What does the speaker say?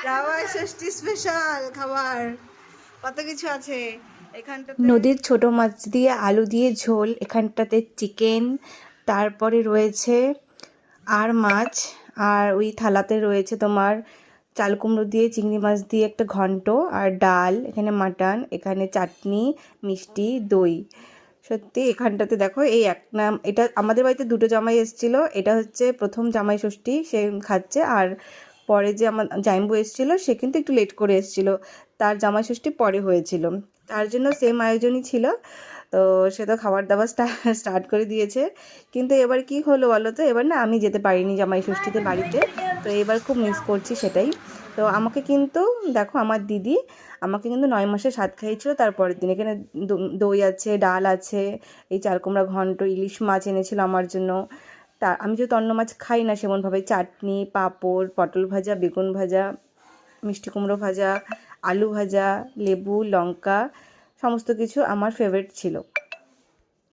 জামাই ষষ্ঠী স্পেশাল খাবার কত কিছু আছে এখানটাতে। নদীর ছোট মাছ দিয়ে আলু দিয়ে ঝোল, এখানটাতে চিকেন, তারপরে রয়েছে আর মাছ, আর ওই থালাতে রয়েছে তোমার চাল কুমড়ো দিয়ে চিংড়ি মাছ দিয়ে একটা ঘন্ট, আর ডাল, এখানে মাটন, এখানে চাটনি, মিষ্টি, দই। সত্যি এখানটাতে দেখো এই এক নাম, এটা আমাদের বাড়িতে দুটো জামাই এসেছিল, এটা হচ্ছে প্রথম জামাই ষষ্ঠী সে খাচ্ছে, আর পরে যে আমার জামাইবু এসেছিলো সে কিন্তু একটু লেট করে এসেছিলো, তার জামাই ষষ্ঠী পরে হয়েছিল, তার জন্য সেম আয়োজনই ছিল। তো সে তো খাবার দাবার স্টার্ট করে দিয়েছে, কিন্তু এবার কি হলো বলো তো, এবার না আমি যেতে পারিনি জামাই ষষ্ঠীতে বাড়িতে, তো এবার খুব মিস করছি সেটাই। তো আমাকে কিন্তু দেখো আমার দিদি আমাকে কিন্তু 9 মাসে সাত খাইয়েছিল তারপরের দিন। এখানে দই আছে, ডাল আছে, এই চাল কুমড়া ঘন্ট, ইলিশ মাছ এনেছিল আমার জন্য। তা আমি যেহেতু অন্য মাছ খাই না সেমনভাবে, চাটনি, পাঁপড়, পটল ভাজা, বেগুন ভাজা, মিষ্টি কুমড়ো ভাজা, আলু ভাজা, লেবু, লঙ্কা, সমস্ত কিছু আমার ফেভারিট ছিল।